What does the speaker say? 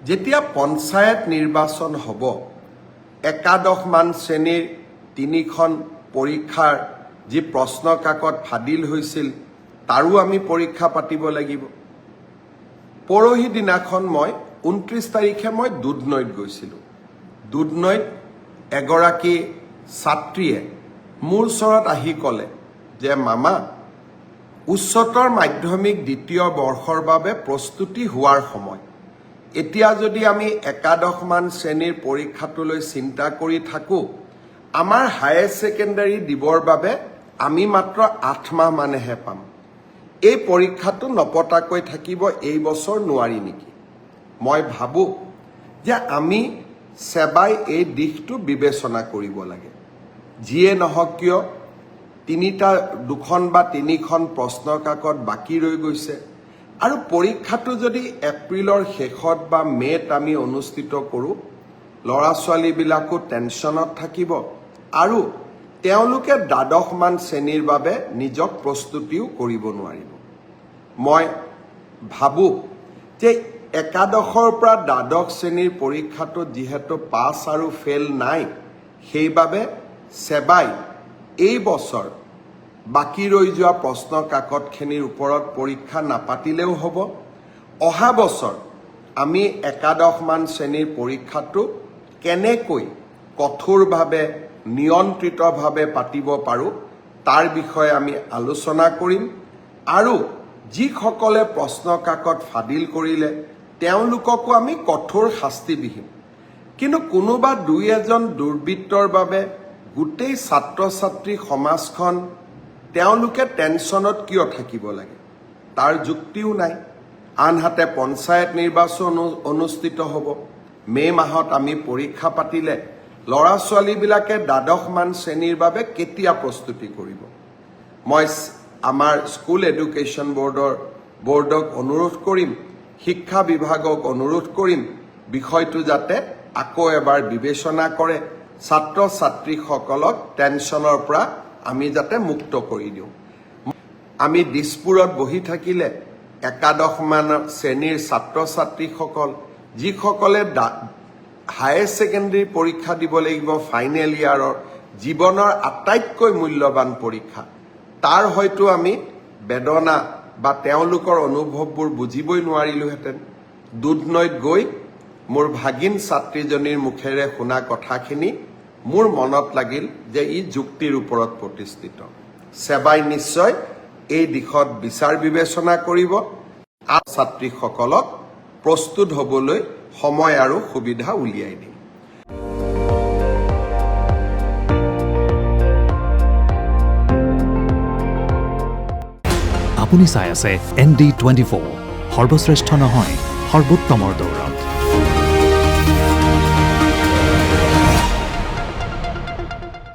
যেতিয়া পঞ্চায়ত নিৰ্বাচন হ'ব, একাদশমান শ্ৰেণীৰ 3খন পৰীক্ষাৰ যি প্ৰশ্ন কাকত ফাদিল হৈছিল তাৰো আমি পৰীক্ষা পাতিব লাগিব। পৰহি দিনাখন মই 29 তাৰিখে মই দুধনৈত গৈছিলোঁ। দুধনৈত এগৰাকী ছাত্ৰীয়ে মোৰ ওচৰত আহি ক'লে যে মামা, উচ্চতৰ মাধ্যমিক দ্বিতীয় বৰ্ষৰ বাবে প্ৰস্তুতি হোৱাৰ সময়। এতিয়া যদি আমি একাদশমান শ্ৰেণীৰ পৰীক্ষাটোলৈ চিন্তা কৰি থাকোঁ, আমাৰ হায়াৰ ছেকেণ্ডাৰী দিবৰ বাবে আমি মাত্ৰ 8 মাহ মানেহে পাম। এই পৰীক্ষাটো নপতাকৈ থাকিব এই বছৰ নোৱাৰি নেকি? মই ভাবোঁ যে আমি সেবাই এই দিশটো বিবেচনা কৰিব লাগে। যিয়ে নহওক কিয় 2খন বা 3খন প্ৰশ্ন কাকত বাকী ৰৈ গৈছে আৰু পৰীক্ষাটো যদি এপ্ৰিলৰ শেষত বা মে'ত আমি অনুষ্ঠিত কৰোঁ, ল'ৰা ছোৱালীবিলাকো টেনশ্যনত থাকিব আৰু তেওঁলোকে দ্বাদশমান শ্ৰেণীৰ বাবে নিজক প্ৰস্তুতিও কৰিব নোৱাৰিব। মই ভাবোঁ যে একাদশৰ পৰা দ্বাদশ শ্ৰেণীৰ পৰীক্ষাটোত যিহেতু পাছ আৰু ফেইল নাই, সেইবাবে সেবাই এই বছৰ বাকী ৰৈ যোৱা প্ৰশ্ন কাকতখিনিৰ ওপৰত পৰীক্ষা নাপাতিলেও হ'ব। অহা বছৰ আমি একাদশমান শ্ৰেণীৰ পৰীক্ষাটো কেনেকৈ কঠোৰভাৱে নিয়ন্ত্ৰিতভাৱে পাতিব পাৰোঁ তাৰ বিষয়ে আমি আলোচনা কৰিম আৰু যিসকলে প্ৰশ্ন কাকত ফাদিল কৰিলে তেওঁলোককো আমি কঠোৰ শাস্তি দিম। কিন্তু কোনোবা 2-এজন দুৰ্বৃত্তৰ বাবে গোটেই ছাত্ৰ ছাত্ৰী সমাজখন তেওঁলোকে টেনশ্যনত কিয় থাকিব লাগে? তাৰ যুক্তিও নাই। আনহাতে পঞ্চায়ত নিৰ্বাচন অনুষ্ঠিত হ'ব। মে' মাহত আমি পৰীক্ষা পাতিলে ল'ৰা ছোৱালীবিলাকে দ্বাদশমান শ্ৰেণীৰ বাবে কেতিয়া প্ৰস্তুতি কৰিব? মই আমাৰ স্কুল এডুকেশ্যন বৰ্ডক অনুৰোধ কৰিম, শিক্ষা বিভাগক অনুৰোধ কৰিম, বিষয়টো যাতে আকৌ এবাৰ বিবেচনা কৰে, ছাত্ৰ ছাত্ৰীসকলক টেনশ্যনৰ পৰা আমি যাতে মুক্ত কৰি দিওঁ। আমি দিছপুৰত বহি থাকিলে একাদশমান শ্ৰেণীৰ ছাত্ৰ ছাত্ৰীসকল যিসকলে হায়াৰ ছেকেণ্ডেৰী পৰীক্ষা দিব লাগিব, ফাইনেল ইয়াৰৰ জীৱনৰ আটাইতকৈ মূল্যৱান পৰীক্ষা, তাৰ হয়তো আমি বেদনা বা তেওঁলোকৰ অনুভৱবোৰ বুজিবই নোৱাৰিলোহেঁতেন। দুধনৈত গৈ মোৰ ভাগিন ছাত্ৰীজনীৰ মুখেৰে শুনা কথাখিনি মোৰ মনত লাগিল যে ই যুক্তিৰ ওপৰত প্ৰতিষ্ঠিত। সেবাই নিশ্চয় এই দিশত বিচাৰ বিবেচনা কৰিব আৰু ছাত্ৰীসকলক প্ৰস্তুত হ'বলৈ সময় আৰু সুবিধা উলিয়াই দিম। আপুনি চাই আছে ND24, সৰ্বশ্ৰেষ্ঠ নহয় সৰ্বোত্তমৰ দৌৰ।